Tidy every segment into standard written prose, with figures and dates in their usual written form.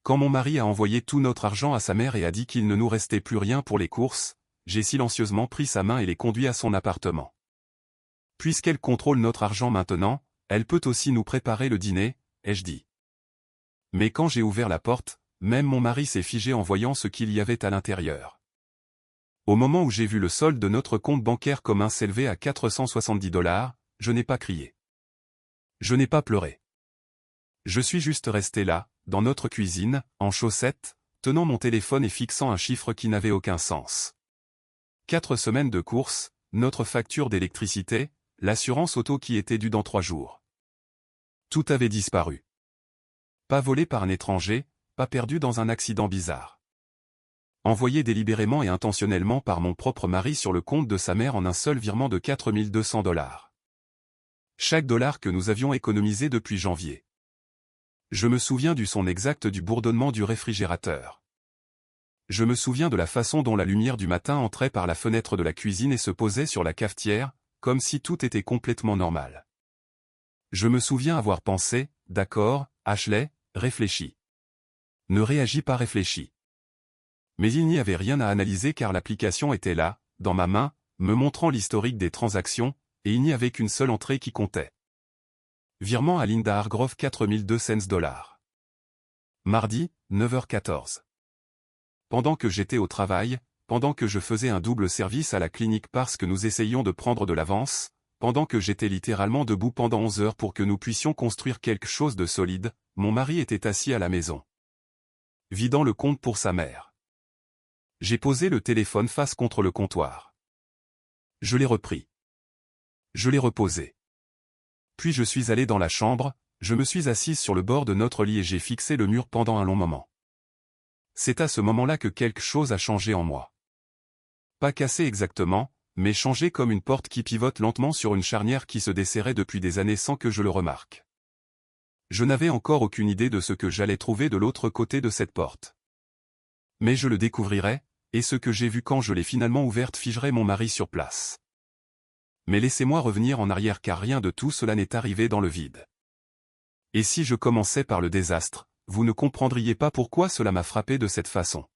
Quand mon mari a envoyé tout notre argent à sa mère et a dit qu'il ne nous restait plus rien pour les courses, j'ai silencieusement pris sa main et l'ai conduit à son appartement. Puisqu'elle contrôle notre argent maintenant, elle peut aussi nous préparer le dîner, ai-je dit. Mais quand j'ai ouvert la porte, même mon mari s'est figé en voyant ce qu'il y avait à l'intérieur. Au moment où j'ai vu le solde de notre compte bancaire commun s'élever à $470, je n'ai pas crié. Je n'ai pas pleuré. Je suis juste resté là, dans notre cuisine, en chaussettes, tenant mon téléphone et fixant un chiffre qui n'avait aucun sens. 4 semaines de courses, notre facture d'électricité, l'assurance auto qui était due dans 3 jours. Tout avait disparu. Pas volé par un étranger, pas perdu dans un accident bizarre. Envoyé délibérément et intentionnellement par mon propre mari sur le compte de sa mère en un seul virement de $4200. Chaque dollar que nous avions économisé depuis janvier. Je me souviens du son exact du bourdonnement du réfrigérateur. Je me souviens de la façon dont la lumière du matin entrait par la fenêtre de la cuisine et se posait sur la cafetière, comme si tout était complètement normal. Je me souviens avoir pensé, d'accord, Ashley, réfléchis. Ne réagis pas, réfléchis. Mais il n'y avait rien à analyser car l'application était là, dans ma main, me montrant l'historique des transactions, et il n'y avait qu'une seule entrée qui comptait. Virement à Linda Hargrove $4200. Mardi, 9h14. Pendant que j'étais au travail, pendant que je faisais un double service à la clinique parce que nous essayions de prendre de l'avance, pendant que j'étais littéralement debout pendant 11 heures pour que nous puissions construire quelque chose de solide, mon mari était assis à la maison. Vidant le compte pour sa mère. J'ai posé le téléphone face contre le comptoir. Je l'ai repris. Je l'ai reposé. Puis je suis allé dans la chambre, je me suis assise sur le bord de notre lit et j'ai fixé le mur pendant un long moment. C'est à ce moment-là que quelque chose a changé en moi. Pas cassé exactement, mais changé comme une porte qui pivote lentement sur une charnière qui se desserrait depuis des années sans que je le remarque. Je n'avais encore aucune idée de ce que j'allais trouver de l'autre côté de cette porte. Mais je le découvrirais, et ce que j'ai vu quand je l'ai finalement ouverte figerait mon mari sur place. Mais laissez-moi revenir en arrière car rien de tout cela n'est arrivé dans le vide. Et si je commençais par le désastre, vous ne comprendriez pas pourquoi cela m'a frappé de cette façon.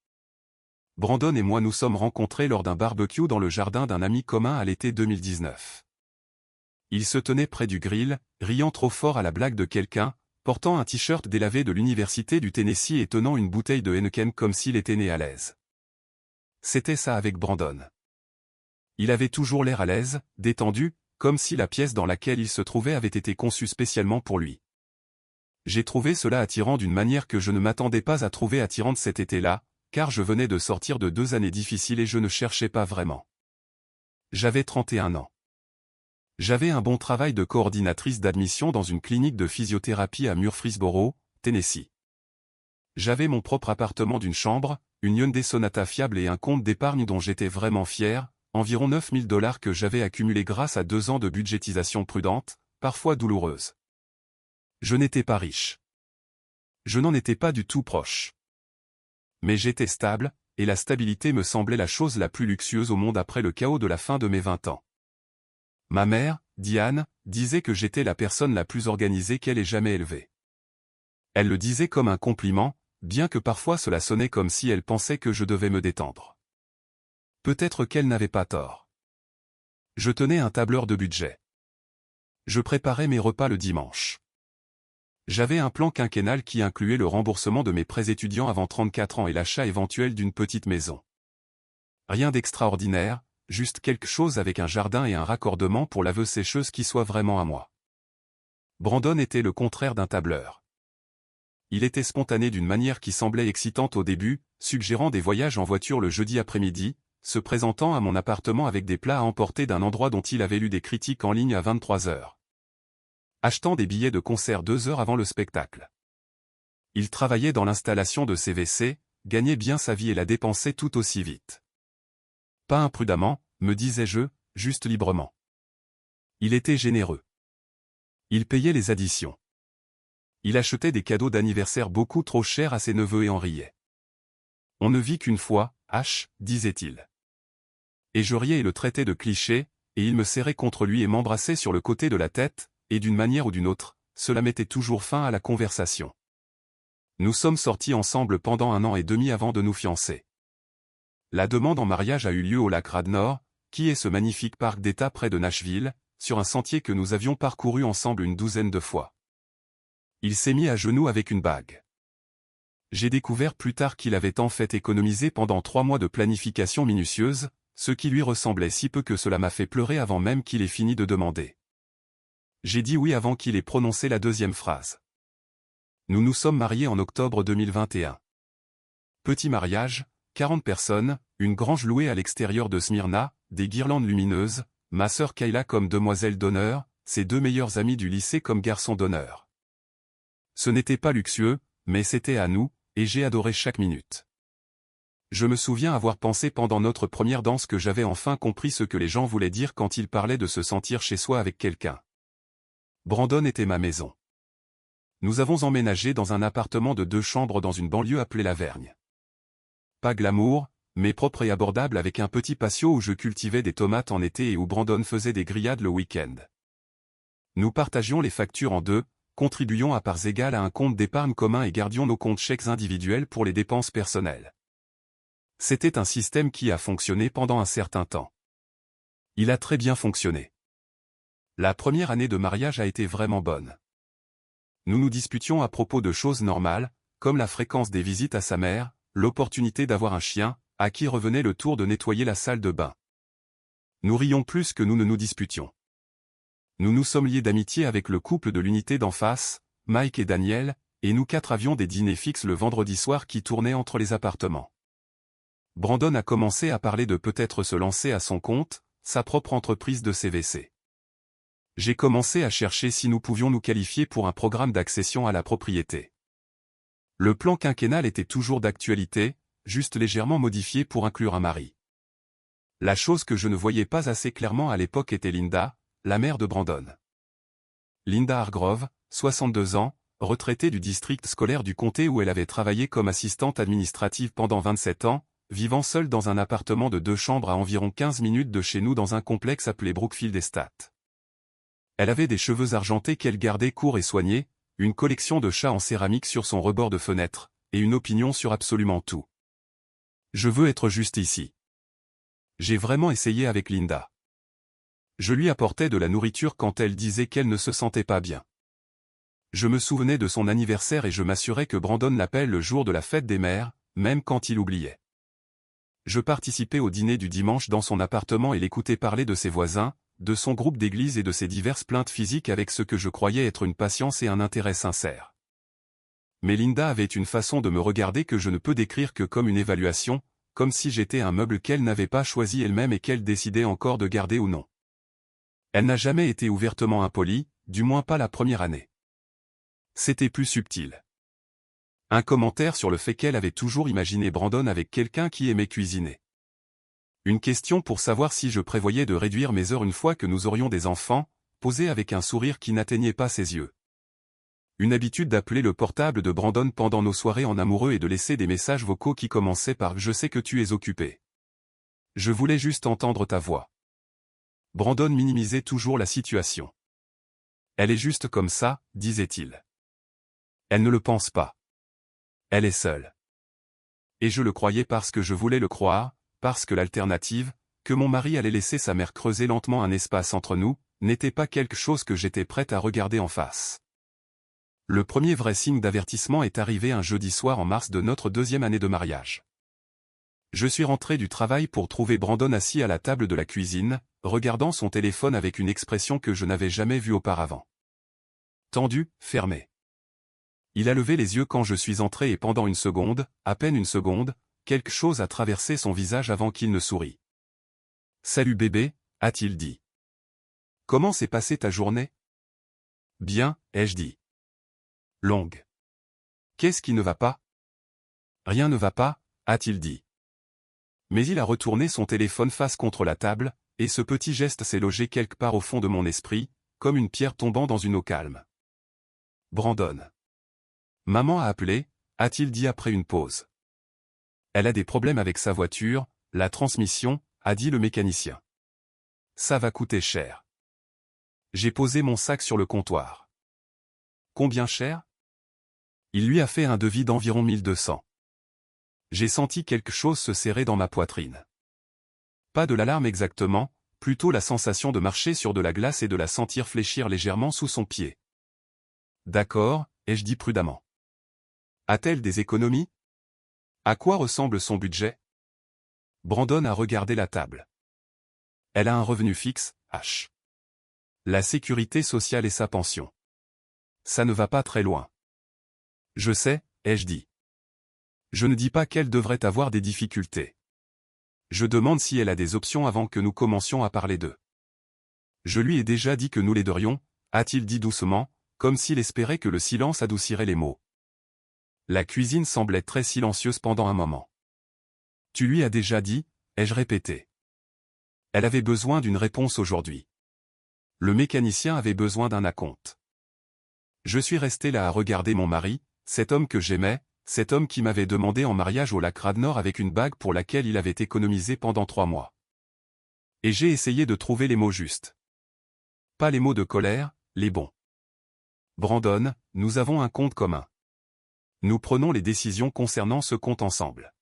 Brandon et moi nous sommes rencontrés lors d'un barbecue dans le jardin d'un ami commun à l'été 2019. Il se tenait près du grill, riant trop fort à la blague de quelqu'un, portant un t-shirt délavé de l'université du Tennessee et tenant une bouteille de Heineken comme s'il était né à l'aise. C'était ça avec Brandon. Il avait toujours l'air à l'aise, détendu, comme si la pièce dans laquelle il se trouvait avait été conçue spécialement pour lui. J'ai trouvé cela attirant d'une manière que je ne m'attendais pas à trouver attirante cet été-là, car je venais de sortir de 2 années difficiles et je ne cherchais pas vraiment. J'avais 31 ans. J'avais un bon travail de coordinatrice d'admission dans une clinique de physiothérapie à Murfreesboro, Tennessee. J'avais mon propre appartement d'une chambre, une Hyundai Sonata fiable et un compte d'épargne dont j'étais vraiment fier, environ $9000 que j'avais accumulé grâce à 2 ans de budgétisation prudente, parfois douloureuse. Je n'étais pas riche. Je n'en étais pas du tout proche. Mais j'étais stable, et la stabilité me semblait la chose la plus luxueuse au monde après le chaos de la fin de mes 20 ans. Ma mère, Diane, disait que j'étais la personne la plus organisée qu'elle ait jamais élevée. Elle le disait comme un compliment, bien que parfois cela sonnait comme si elle pensait que je devais me détendre. Peut-être qu'elle n'avait pas tort. Je tenais un tableur de budget. Je préparais mes repas le dimanche. J'avais un plan quinquennal qui incluait le remboursement de mes prêts étudiants avant 34 ans et l'achat éventuel d'une petite maison. Rien d'extraordinaire, juste quelque chose avec un jardin et un raccordement pour laveuse sécheuse qui soit vraiment à moi. Brandon était le contraire d'un tableur. Il était spontané d'une manière qui semblait excitante au début, suggérant des voyages en voiture le jeudi après-midi, se présentant à mon appartement avec des plats à emporter d'un endroit dont il avait lu des critiques en ligne à 23 heures. Achetant des billets de concert 2 heures avant le spectacle. Il travaillait dans l'installation de ces WC, gagnait bien sa vie et la dépensait tout aussi vite. Pas imprudemment, me disais-je, juste librement. Il était généreux. Il payait les additions. Il achetait des cadeaux d'anniversaire beaucoup trop chers à ses neveux et en riait. On ne vit qu'une fois, H, disait-il. Et je riais et le traitais de cliché, et il me serrait contre lui et m'embrassait sur le côté de la tête, et d'une manière ou d'une autre, cela mettait toujours fin à la conversation. Nous sommes sortis ensemble pendant 1 an et demi avant de nous fiancer. La demande en mariage a eu lieu au lac Radnor, qui est ce magnifique parc d'État près de Nashville, sur un sentier que nous avions parcouru ensemble une douzaine de fois. Il s'est mis à genoux avec une bague. J'ai découvert plus tard qu'il avait en fait économisé pendant 3 mois de planification minutieuse, ce qui lui ressemblait si peu que cela m'a fait pleurer avant même qu'il ait fini de demander. J'ai dit oui avant qu'il ait prononcé la deuxième phrase. Nous nous sommes mariés en octobre 2021. Petit mariage, 40 personnes, une grange louée à l'extérieur de Smyrna, des guirlandes lumineuses, ma sœur Kayla comme demoiselle d'honneur, ses 2 meilleurs amis du lycée comme garçons d'honneur. Ce n'était pas luxueux, mais c'était à nous, et j'ai adoré chaque minute. Je me souviens avoir pensé pendant notre première danse que j'avais enfin compris ce que les gens voulaient dire quand ils parlaient de se sentir chez soi avec quelqu'un. Brandon était ma maison. Nous avons emménagé dans un appartement de 2 chambres dans une banlieue appelée La Vergne. Pas glamour, mais propre et abordable avec un petit patio où je cultivais des tomates en été et où Brandon faisait des grillades le week-end. Nous partagions les factures en 2, contribuions à parts égales à un compte d'épargne commun et gardions nos comptes chèques individuels pour les dépenses personnelles. C'était un système qui a fonctionné pendant un certain temps. Il a très bien fonctionné. La première année de mariage a été vraiment bonne. Nous nous disputions à propos de choses normales, comme la fréquence des visites à sa mère, l'opportunité d'avoir un chien, à qui revenait le tour de nettoyer la salle de bain. Nous rions plus que nous ne nous disputions. Nous nous sommes liés d'amitié avec le couple de l'unité d'en face, Mike et Daniel, et nous 4 avions des dîners fixes le vendredi soir qui tournaient entre les appartements. Brandon a commencé à parler de peut-être se lancer à son compte, sa propre entreprise de CVC. J'ai commencé à chercher si nous pouvions nous qualifier pour un programme d'accession à la propriété. Le plan quinquennal était toujours d'actualité, juste légèrement modifié pour inclure un mari. La chose que je ne voyais pas assez clairement à l'époque était Linda, la mère de Brandon. Linda Hargrove, 62 ans, retraitée du district scolaire du comté où elle avait travaillé comme assistante administrative pendant 27 ans, vivant seule dans un appartement de 2 chambres à environ 15 minutes de chez nous dans un complexe appelé Brookfield Estate. Elle avait des cheveux argentés qu'elle gardait courts et soignés, une collection de chats en céramique sur son rebord de fenêtre, et une opinion sur absolument tout. Je veux être juste ici. J'ai vraiment essayé avec Linda. Je lui apportais de la nourriture quand elle disait qu'elle ne se sentait pas bien. Je me souvenais de son anniversaire et je m'assurais que Brandon l'appelle le jour de la fête des mères, même quand il oubliait. Je participais au dîner du dimanche dans son appartement et l'écoutais parler de ses voisins, de son groupe d'église et de ses diverses plaintes physiques avec ce que je croyais être une patience et un intérêt sincère. Mais Linda avait une façon de me regarder que je ne peux décrire que comme une évaluation, comme si j'étais un meuble qu'elle n'avait pas choisi elle-même et qu'elle décidait encore de garder ou non. Elle n'a jamais été ouvertement impolie, du moins pas la première année. C'était plus subtil. Un commentaire sur le fait qu'elle avait toujours imaginé Brandon avec quelqu'un qui aimait cuisiner. Une question pour savoir si je prévoyais de réduire mes heures une fois que nous aurions des enfants, posée avec un sourire qui n'atteignait pas ses yeux. Une habitude d'appeler le portable de Brandon pendant nos soirées en amoureux et de laisser des messages vocaux qui commençaient par « Je sais que tu es occupé. Je voulais juste entendre ta voix ». Brandon minimisait toujours la situation. Elle est juste comme ça, disait-il. Elle ne le pense pas. Elle est seule. Et je le croyais parce que je voulais le croire, parce que l'alternative, que mon mari allait laisser sa mère creuser lentement un espace entre nous, n'était pas quelque chose que j'étais prête à regarder en face. Le premier vrai signe d'avertissement est arrivé un jeudi soir en mars de notre 2e année de mariage. Je suis rentré du travail pour trouver Brandon assis à la table de la cuisine, regardant son téléphone avec une expression que je n'avais jamais vue auparavant. Tendu, fermé. Il a levé les yeux quand je suis entré et pendant une seconde, à peine une seconde, quelque chose a traversé son visage avant qu'il ne sourit. « Salut bébé », a-t-il dit. « Comment s'est passée ta journée ?»« Bien », ai-je dit. « Longue. »« Qu'est-ce qui ne va pas ?»« Rien ne va pas », a-t-il dit. Mais il a retourné son téléphone face contre la table, et ce petit geste s'est logé quelque part au fond de mon esprit, comme une pierre tombant dans une eau calme. « Brandon. »« Maman a appelé », a-t-il dit après une pause. « Elle a des problèmes avec sa voiture, la transmission, » a dit le mécanicien. « Ça va coûter cher. » J'ai posé mon sac sur le comptoir. « Combien cher ?» Il lui a fait un devis d'environ 1200. J'ai senti quelque chose se serrer dans ma poitrine. Pas de l'alarme exactement, plutôt la sensation de marcher sur de la glace et de la sentir fléchir légèrement sous son pied. D'accord, ai-je dit prudemment. A-t-elle des économies? À quoi ressemble son budget? Brandon a regardé la table. Elle a un revenu fixe, H. La sécurité sociale et sa pension. Ça ne va pas très loin. Je sais, ai-je dit. Je ne dis pas qu'elle devrait avoir des difficultés. Je demande si elle a des options avant que nous commencions à parler d'eux. Je lui ai déjà dit que nous l'aiderions, a-t-il dit doucement, comme s'il espérait que le silence adoucirait les mots. La cuisine semblait très silencieuse pendant un moment. Tu lui as déjà dit, ai-je répété. Elle avait besoin d'une réponse aujourd'hui. Le mécanicien avait besoin d'un acompte. Je suis resté là à regarder mon mari, cet homme que j'aimais, cet homme qui m'avait demandé en mariage au lac Radnor avec une bague pour laquelle il avait économisé pendant 3 mois. Et j'ai essayé de trouver les mots justes. Pas les mots de colère, les bons. Brandon, nous avons un compte commun. Nous prenons les décisions concernant ce compte ensemble.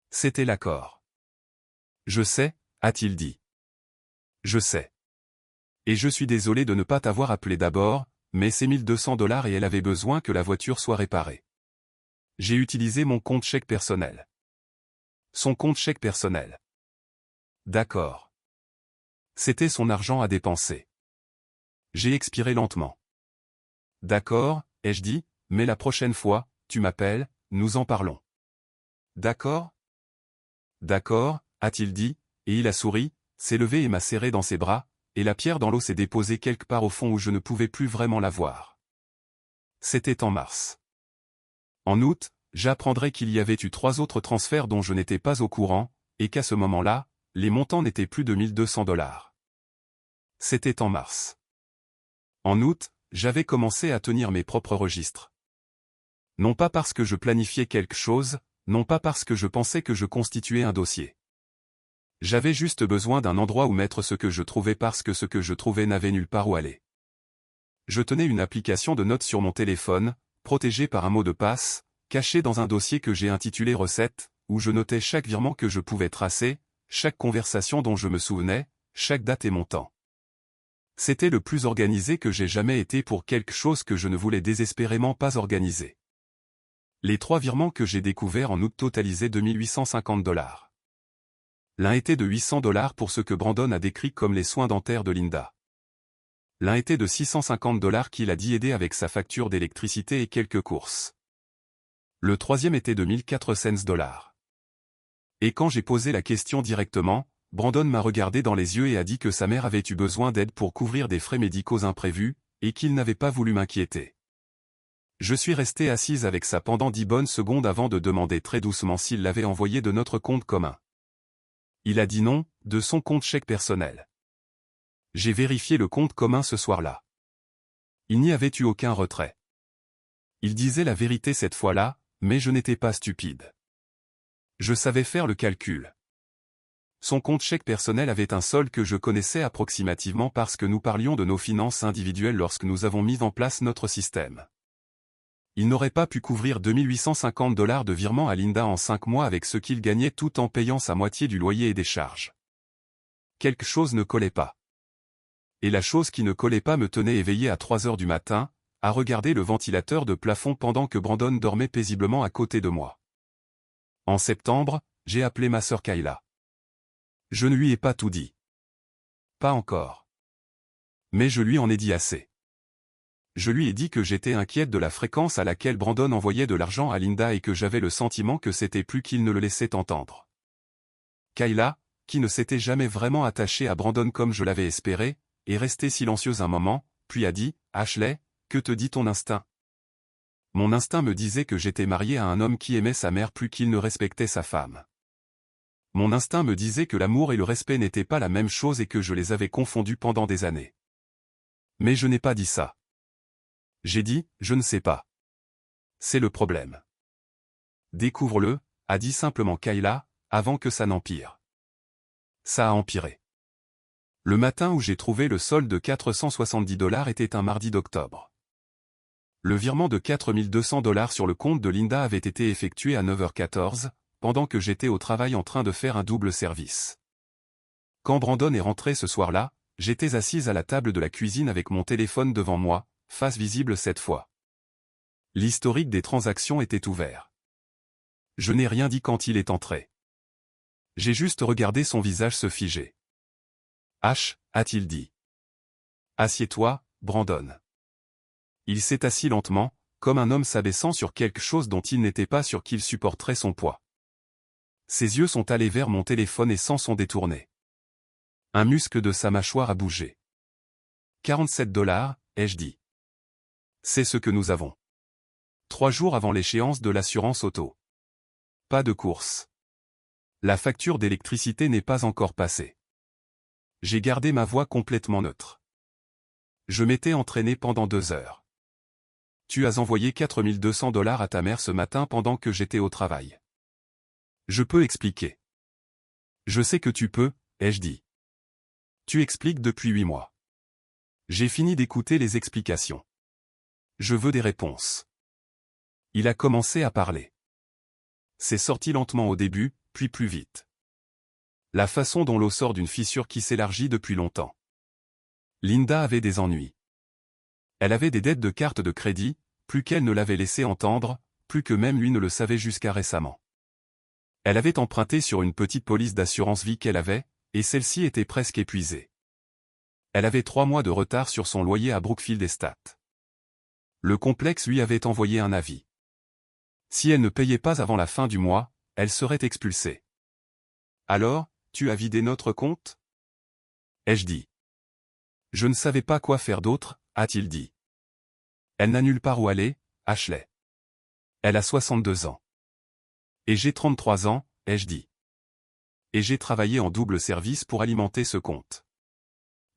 C'était l'accord. Je sais, a-t-il dit. Je sais. Et je suis désolé de ne pas t'avoir appelé d'abord, mais c'est $1200 et elle avait besoin que la voiture soit réparée. J'ai utilisé mon compte chèque personnel. Son compte chèque personnel. D'accord. C'était son argent à dépenser. J'ai expiré lentement. D'accord, ai-je dit, mais la prochaine fois, tu m'appelles, nous en parlons. D'accord? D'accord, a-t-il dit, et il a souri, s'est levé et m'a serré dans ses bras, et la pierre dans l'eau s'est déposée quelque part au fond où je ne pouvais plus vraiment la voir. C'était en mars. En août, j'apprendrai qu'il y avait eu 3 autres transferts dont je n'étais pas au courant, et qu'à ce moment-là, les montants n'étaient plus de $1200. C'était en mars. En août, j'avais commencé à tenir mes propres registres. Non pas parce que je planifiais quelque chose, non pas parce que je pensais que je constituais un dossier. J'avais juste besoin d'un endroit où mettre ce que je trouvais parce que ce que je trouvais n'avait nulle part où aller. Je tenais une application de notes sur mon téléphone, protégée par un mot de passe, caché dans un dossier que j'ai intitulé Recettes, où je notais chaque virement que je pouvais tracer, chaque conversation dont je me souvenais, chaque date et montant. C'était le plus organisé que j'ai jamais été pour quelque chose que je ne voulais désespérément pas organiser. Les 3 virements que j'ai découverts en août totalisaient $2850. L'un était de $800 pour ce que Brandon a décrit comme les soins dentaires de Linda. L'un était de $650 qu'il a dit aider avec sa facture d'électricité et quelques courses. Le troisième était de $1400. Et quand j'ai posé la question directement, Brandon m'a regardé dans les yeux et a dit que sa mère avait eu besoin d'aide pour couvrir des frais médicaux imprévus, et qu'il n'avait pas voulu m'inquiéter. Je suis resté assise avec ça pendant 10 bonnes secondes avant de demander très doucement s'il l'avait envoyé de notre compte commun. Il a dit non, de son compte chèque personnel. J'ai vérifié le compte commun ce soir-là. Il n'y avait eu aucun retrait. Il disait la vérité cette fois-là, mais je n'étais pas stupide. Je savais faire le calcul. Son compte chèque personnel avait un solde que je connaissais approximativement parce que nous parlions de nos finances individuelles lorsque nous avons mis en place notre système. Il n'aurait pas pu couvrir $2850 de virement à Linda en 5 mois avec ce qu'il gagnait tout en payant sa moitié du loyer et des charges. Quelque chose ne collait pas. Et la chose qui ne collait pas me tenait éveillé à 3 heures du matin, à regarder le ventilateur de plafond pendant que Brandon dormait paisiblement à côté de moi. En septembre, j'ai appelé ma sœur Kayla. Je ne lui ai pas tout dit. Pas encore. Mais je lui en ai dit assez. Je lui ai dit que j'étais inquiète de la fréquence à laquelle Brandon envoyait de l'argent à Linda et que j'avais le sentiment que c'était plus qu'il ne le laissait entendre. Kayla, qui ne s'était jamais vraiment attachée à Brandon comme je l'avais espéré, est restée silencieuse un moment, puis a dit, « Ashley, que te dit ton instinct ?» Mon instinct me disait que j'étais marié à un homme qui aimait sa mère plus qu'il ne respectait sa femme. Mon instinct me disait que l'amour et le respect n'étaient pas la même chose et que je les avais confondus pendant des années. Mais je n'ai pas dit ça. J'ai dit, je ne sais pas. C'est le problème. Découvre-le, a dit simplement Kayla, avant que ça n'empire. Ça a empiré. Le matin où j'ai trouvé le solde de $470 était un mardi d'octobre. Le virement de 4200 $ sur le compte de Linda avait été effectué à 9h14, pendant que j'étais au travail en train de faire un double service. Quand Brandon est rentré ce soir-là, j'étais assise à la table de la cuisine avec mon téléphone devant moi, face visible cette fois. L'historique des transactions était ouvert. Je n'ai rien dit quand il est entré. J'ai juste regardé son visage se figer. « H, a-t-il dit. Assieds-toi, Brandon. » Il s'est assis lentement, comme un homme s'abaissant sur quelque chose dont il n'était pas sûr qu'il supporterait son poids. Ses yeux sont allés vers mon téléphone et s'en sont détournés. Un muscle de sa mâchoire a bougé. 47 $, ai-je dit. C'est ce que nous avons. 3 jours avant l'échéance de l'assurance auto. Pas de course. La facture d'électricité n'est pas encore passée. J'ai gardé ma voix complètement neutre. Je m'étais entraîné pendant 2 heures. Tu as envoyé 4200 $ à ta mère ce matin pendant que j'étais au travail. Je peux expliquer. Je sais que tu peux, ai-je dit. Tu expliques depuis 8 mois. J'ai fini d'écouter les explications. Je veux des réponses. Il a commencé à parler. C'est sorti lentement au début, puis plus vite. La façon dont l'eau sort d'une fissure qui s'élargit depuis longtemps. Linda avait des ennuis. Elle avait des dettes de carte de crédit, plus qu'elle ne l'avait laissé entendre, plus que même lui ne le savait jusqu'à récemment. Elle avait emprunté sur une petite police d'assurance vie qu'elle avait, et celle-ci était presque épuisée. Elle avait 3 mois de retard sur son loyer à Brookfield Estate. Le complexe lui avait envoyé un avis. Si elle ne payait pas avant la fin du mois, elle serait expulsée. Alors, tu as vidé notre compte? Ai-je dit. Je ne savais pas quoi faire d'autre, a-t-il dit. Elle n'a nulle part où aller, Ashley. Elle a 62 ans. Et j'ai 33 ans, ai-je dit. Et j'ai travaillé en double service pour alimenter ce compte.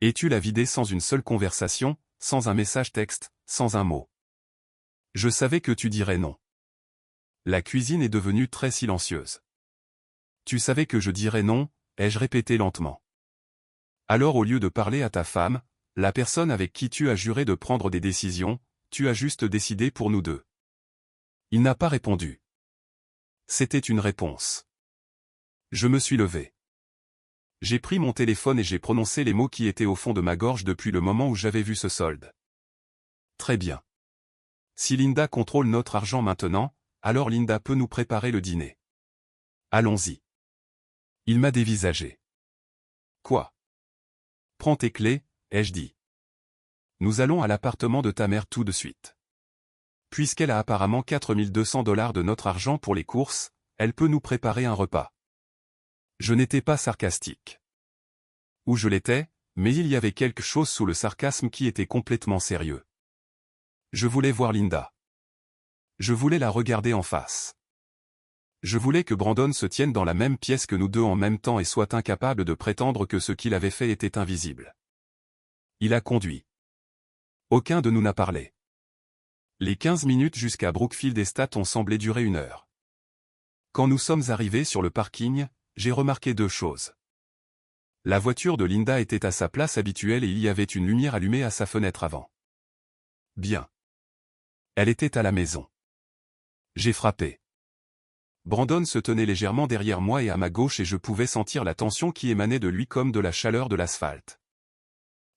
Et tu l'as vidé sans une seule conversation, sans un message texte, sans un mot. Je savais que tu dirais non. La cuisine est devenue très silencieuse. Tu savais que je dirais non, ai-je répété lentement. Alors au lieu de parler à ta femme, la personne avec qui tu as juré de prendre des décisions, tu as juste décidé pour nous deux. Il n'a pas répondu. C'était une réponse. Je me suis levé. J'ai pris mon téléphone et j'ai prononcé les mots qui étaient au fond de ma gorge depuis le moment où j'avais vu ce solde. Très bien. Si Linda contrôle notre argent maintenant, alors Linda peut nous préparer le dîner. Allons-y. Il m'a dévisagé. Quoi? Prends tes clés, ai-je dit. Nous allons à l'appartement de ta mère tout de suite. Puisqu'elle a apparemment 4200 $ de notre argent pour les courses, elle peut nous préparer un repas. Je n'étais pas sarcastique. Ou je l'étais, mais il y avait quelque chose sous le sarcasme qui était complètement sérieux. Je voulais voir Linda. Je voulais la regarder en face. Je voulais que Brandon se tienne dans la même pièce que nous deux en même temps et soit incapable de prétendre que ce qu'il avait fait était invisible. Il a conduit. Aucun de nous n'a parlé. Les 15 minutes jusqu'à Brookfield Estate ont semblé durer 1 heure. Quand nous sommes arrivés sur le parking, j'ai remarqué 2 choses. La voiture de Linda était à sa place habituelle et il y avait une lumière allumée à sa fenêtre avant. Bien. Elle était à la maison. J'ai frappé. Brandon se tenait légèrement derrière moi et à ma gauche et je pouvais sentir la tension qui émanait de lui comme de la chaleur de l'asphalte.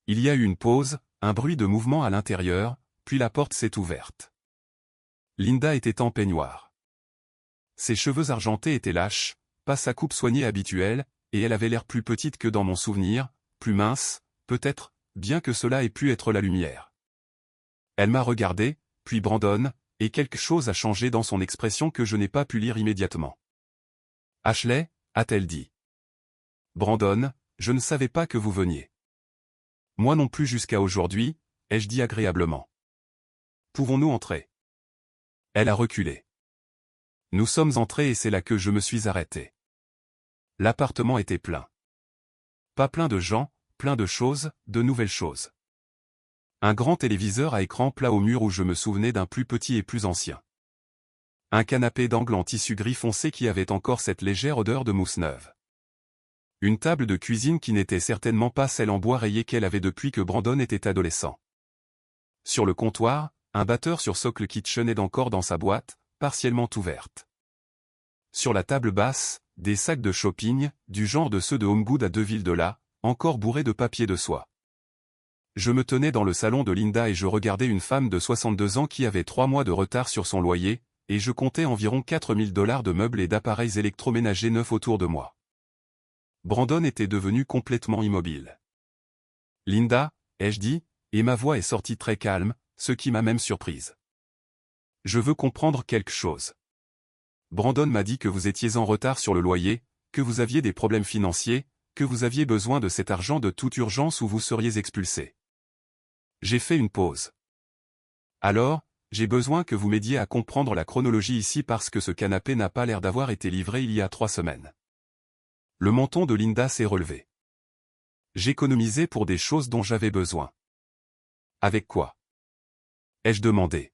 Il y a eu une pause, un bruit de mouvement à l'intérieur, puis la porte s'est ouverte. Linda était en peignoir. Ses cheveux argentés étaient lâches, pas sa coupe soignée habituelle, et elle avait l'air plus petite que dans mon souvenir, plus mince, peut-être, bien que cela ait pu être la lumière. Elle m'a regardé, puis Brandon, et quelque chose a changé dans son expression que je n'ai pas pu lire immédiatement. « Ashley » a-t-elle dit. « Brandon, je ne savais pas que vous veniez. » « Moi non plus jusqu'à aujourd'hui » ai-je dit agréablement. « Pouvons-nous entrer ?» Elle a reculé. Nous sommes entrés et c'est là que je me suis arrêté. L'appartement était plein. Pas plein de gens, plein de choses, de nouvelles choses. Un grand téléviseur à écran plat au mur où je me souvenais d'un plus petit et plus ancien. Un canapé d'angle en tissu gris foncé qui avait encore cette légère odeur de mousse neuve. Une table de cuisine qui n'était certainement pas celle en bois rayé qu'elle avait depuis que Brandon était adolescent. Sur le comptoir, un batteur sur socle KitchenAid encore dans sa boîte, partiellement ouverte. Sur la table basse, des sacs de shopping, du genre de ceux de HomeGood à $2, encore bourrés de papier de soie. Je me tenais dans le salon de Linda et je regardais une femme de 62 ans qui avait 3 mois de retard sur son loyer, et je comptais environ $4000 de meubles et d'appareils électroménagers neufs autour de moi. Brandon était devenu complètement immobile. « Linda » ai-je dit, et ma voix est sortie très calme, ce qui m'a même surprise. « Je veux comprendre quelque chose. Brandon m'a dit que vous étiez en retard sur le loyer, que vous aviez des problèmes financiers, que vous aviez besoin de cet argent de toute urgence ou vous seriez expulsé. » J'ai fait une pause. « Alors, j'ai besoin que vous m'aidiez à comprendre la chronologie ici parce que ce canapé n'a pas l'air d'avoir été livré il y a 3 semaines. » Le menton de Linda s'est relevé. J'économisais pour des choses dont j'avais besoin. Avec quoi? Ai-je demandé.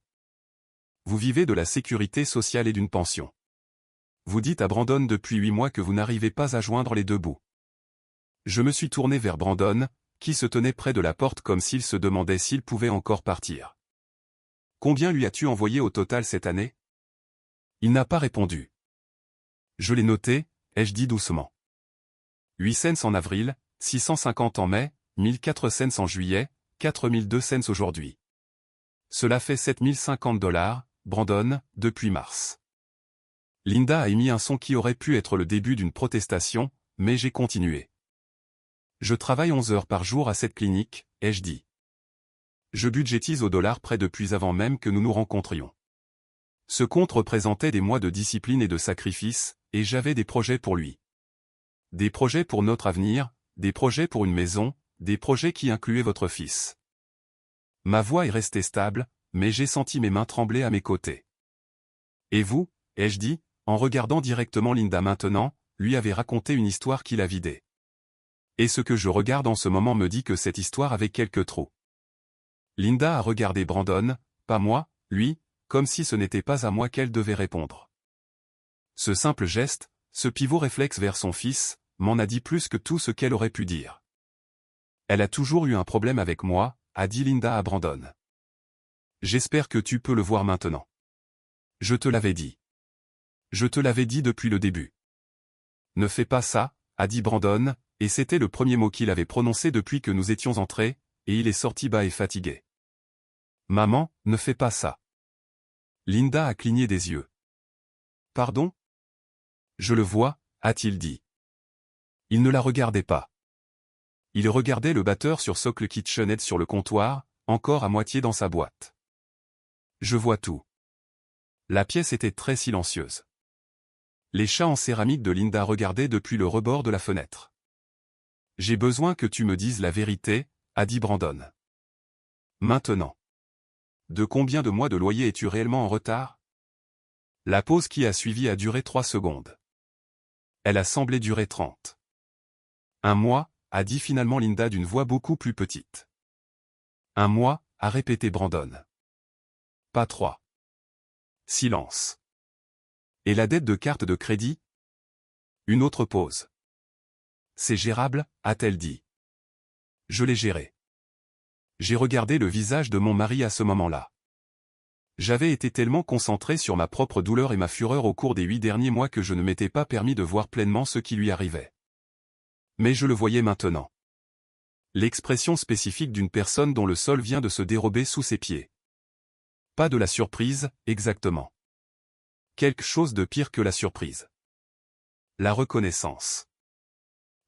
Vous vivez de la sécurité sociale et d'une pension. Vous dites à Brandon depuis 8 mois que vous n'arrivez pas à joindre les deux bouts. Je me suis tourné vers Brandon, qui se tenait près de la porte comme s'il se demandait s'il pouvait encore partir. Combien lui as-tu envoyé au total cette année? Il n'a pas répondu. Je l'ai noté, ai-je dit doucement. 8 cents en avril, 650 en mai, 1004 cents en juillet, 4002 cents aujourd'hui. Cela fait $7050, Brandon, depuis mars. Linda a émis un son qui aurait pu être le début d'une protestation, mais j'ai continué. Je travaille 11 heures par jour à cette clinique, ai-je dit. Je budgétise au dollar près depuis avant même que nous nous rencontrions. Ce compte représentait des mois de discipline et de sacrifice, et j'avais des projets pour lui. Des projets pour notre avenir, des projets pour une maison, des projets qui incluaient votre fils. Ma voix est restée stable, mais j'ai senti mes mains trembler à mes côtés. Et vous, ai-je dit, en regardant directement Linda maintenant, lui avait raconté une histoire qui l'a vidée. Et ce que je regarde en ce moment me dit que cette histoire avait quelques trous. Linda a regardé Brandon, pas moi, lui, comme si ce n'était pas à moi qu'elle devait répondre. Ce simple geste, ce pivot réflexe vers son fils, m'en a dit plus que tout ce qu'elle aurait pu dire. Elle a toujours eu un problème avec moi, a dit Linda à Brandon. J'espère que tu peux le voir maintenant. Je te l'avais dit. Je te l'avais dit depuis le début. Ne fais pas ça, a dit Brandon, et c'était le premier mot qu'il avait prononcé depuis que nous étions entrés, et il est sorti bas et fatigué. Maman, ne fais pas ça. Linda a cligné des yeux. Pardon? Je le vois, a-t-il dit. Il ne la regardait pas. Il regardait le batteur sur socle KitchenAid sur le comptoir, encore à moitié dans sa boîte. Je vois tout. La pièce était très silencieuse. Les chats en céramique de Linda regardaient depuis le rebord de la fenêtre. J'ai besoin que tu me dises la vérité, a dit Brandon. Maintenant. De combien de mois de loyer es-tu réellement en retard? La pause qui a suivi a duré 3 secondes. Elle a semblé durer 30. 1 mois, a dit finalement Linda d'une voix beaucoup plus petite. 1 mois, a répété Brandon. Pas 3. Silence. Et la dette de carte de crédit? Une autre pause. C'est gérable, a-t-elle dit. Je l'ai géré. J'ai regardé le visage de mon mari à ce moment-là. J'avais été tellement concentré sur ma propre douleur et ma fureur au cours des 8 derniers mois que je ne m'étais pas permis de voir pleinement ce qui lui arrivait. Mais je le voyais maintenant. L'expression spécifique d'une personne dont le sol vient de se dérober sous ses pieds. Pas de la surprise, exactement. Quelque chose de pire que la surprise. La reconnaissance.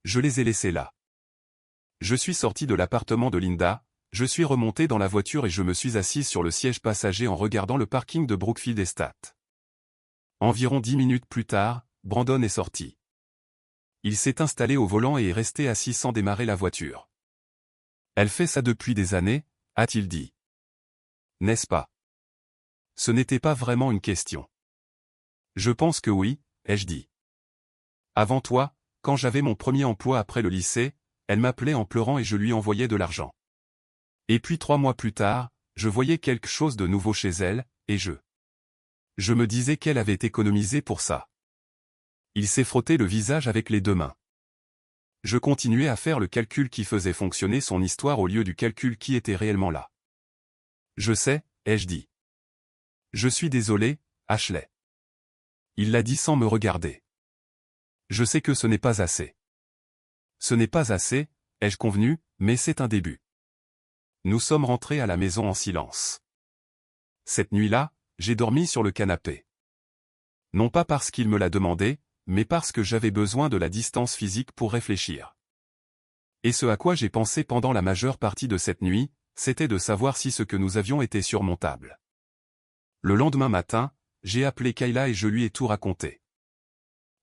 Je les ai laissés là. Je suis sorti de l'appartement de Linda, je suis remonté dans la voiture et je me suis assis sur le siège passager en regardant le parking de Brookfield Estate. Environ 10 minutes plus tard, Brandon est sorti. Il s'est installé au volant et est resté assis sans démarrer la voiture. Elle fait ça depuis des années, a-t-il dit. N'est-ce pas? Ce n'était pas vraiment une question. Je pense que oui, ai-je dit. Avant toi, quand j'avais mon premier emploi après le lycée, elle m'appelait en pleurant et je lui envoyais de l'argent. Et puis 3 mois plus tard, je voyais quelque chose de nouveau chez elle, et je me disais qu'elle avait économisé pour ça. Il s'est frotté le visage avec les 2 mains. Je continuais à faire le calcul qui faisait fonctionner son histoire au lieu du calcul qui était réellement là. Je sais, ai-je dit. Je suis désolé, Ashley. Il l'a dit sans me regarder. Je sais que ce n'est pas assez. Ce n'est pas assez, ai-je convenu, mais c'est un début. Nous sommes rentrés à la maison en silence. Cette nuit-là, j'ai dormi sur le canapé. Non pas parce qu'il me l'a demandé, mais parce que j'avais besoin de la distance physique pour réfléchir. Et ce à quoi j'ai pensé pendant la majeure partie de cette nuit, c'était de savoir si ce que nous avions était surmontable. Le lendemain matin, j'ai appelé Kayla et je lui ai tout raconté.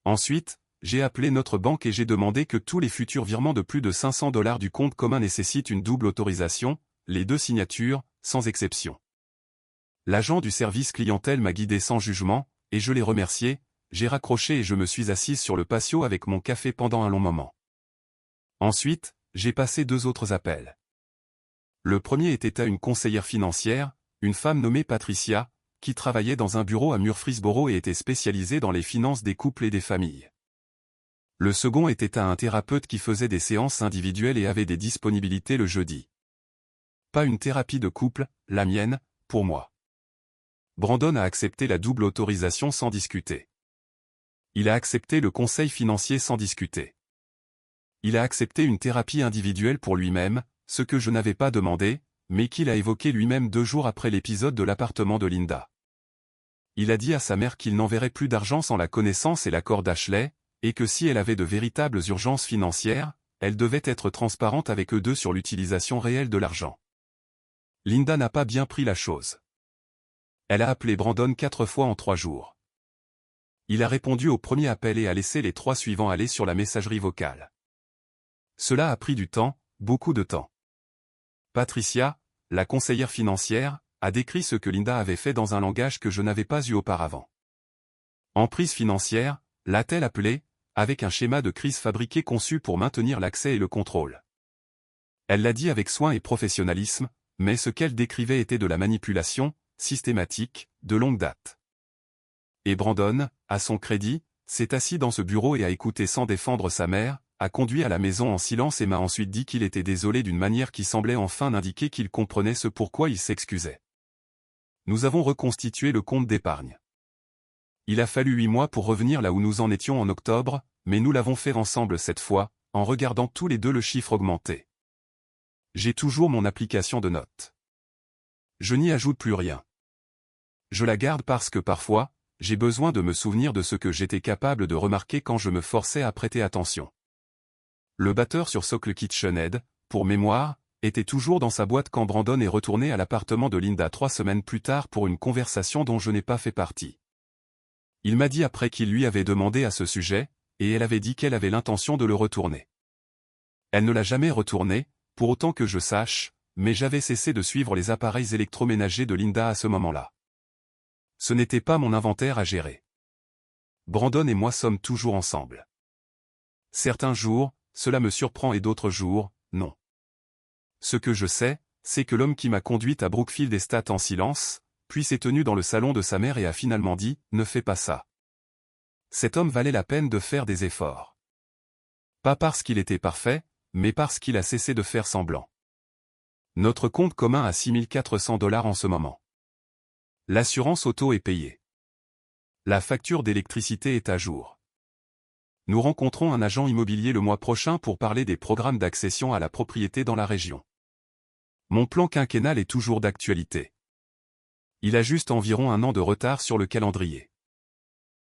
Ensuite, j'ai appelé notre banque et j'ai demandé que tous les futurs virements de plus de $500 du compte commun nécessitent une double autorisation, les 2 signatures, sans exception. L'agent du service clientèle m'a guidé sans jugement, et je l'ai remercié, j'ai raccroché et je me suis assise sur le patio avec mon café pendant un long moment. Ensuite, j'ai passé 2 autres appels. Le premier était à une conseillère financière, une femme nommée Patricia, qui travaillait dans un bureau à Murfreesboro et était spécialisée dans les finances des couples et des familles. Le second était à un thérapeute qui faisait des séances individuelles et avait des disponibilités le jeudi. Pas une thérapie de couple, la mienne, pour moi. Brandon a accepté la double autorisation sans discuter. Il a accepté le conseil financier sans discuter. Il a accepté une thérapie individuelle pour lui-même, ce que je n'avais pas demandé, mais qu'il a évoqué lui-même 2 jours après l'épisode de l'appartement de Linda. Il a dit à sa mère qu'il n'enverrait plus d'argent sans la connaissance et l'accord d'Ashley, et que si elle avait de véritables urgences financières, elle devait être transparente avec eux deux sur l'utilisation réelle de l'argent. Linda n'a pas bien pris la chose. Elle a appelé Brandon 4 fois en 3 jours. Il a répondu au premier appel et a laissé les 3 suivants aller sur la messagerie vocale. Cela a pris du temps, beaucoup de temps. Patricia, la conseillère financière, a décrit ce que Linda avait fait dans un langage que je n'avais pas eu auparavant. Emprise financière, l'a-t-elle appelé, avec un schéma de crise fabriqué conçu pour maintenir l'accès et le contrôle. Elle l'a dit avec soin et professionnalisme, mais ce qu'elle décrivait était de la manipulation, systématique, de longue date. Et Brandon, à son crédit, s'est assis dans ce bureau et a écouté sans défendre sa mère, a conduit à la maison en silence et m'a ensuite dit qu'il était désolé d'une manière qui semblait enfin indiquer qu'il comprenait ce pourquoi il s'excusait. Nous avons reconstitué le compte d'épargne. Il a fallu 8 mois pour revenir là où nous en étions en octobre, mais nous l'avons fait ensemble cette fois, en regardant tous les deux le chiffre augmenter. J'ai toujours mon application de notes. Je n'y ajoute plus rien. Je la garde parce que parfois, j'ai besoin de me souvenir de ce que j'étais capable de remarquer quand je me forçais à prêter attention. Le batteur sur Socle KitchenAid, pour mémoire, était toujours dans sa boîte quand Brandon est retourné à l'appartement de Linda 3 semaines plus tard pour une conversation dont je n'ai pas fait partie. Il m'a dit après qu'il lui avait demandé à ce sujet, et elle avait dit qu'elle avait l'intention de le retourner. Elle ne l'a jamais retourné, pour autant que je sache, mais j'avais cessé de suivre les appareils électroménagers de Linda à ce moment-là. Ce n'était pas mon inventaire à gérer. Brandon et moi sommes toujours ensemble. Certains jours, cela me surprend et d'autres jours, non. Ce que je sais, c'est que l'homme qui m'a conduite à Brookfield Estate en silence, puis s'est tenu dans le salon de sa mère et a finalement dit « Ne fais pas ça ». Cet homme valait la peine de faire des efforts. Pas parce qu'il était parfait, mais parce qu'il a cessé de faire semblant. Notre compte commun a $6 400 en ce moment. L'assurance auto est payée. La facture d'électricité est à jour. Nous rencontrons un agent immobilier le mois prochain pour parler des programmes d'accession à la propriété dans la région. Mon plan quinquennal est toujours d'actualité. Il a juste environ 1 an de retard sur le calendrier.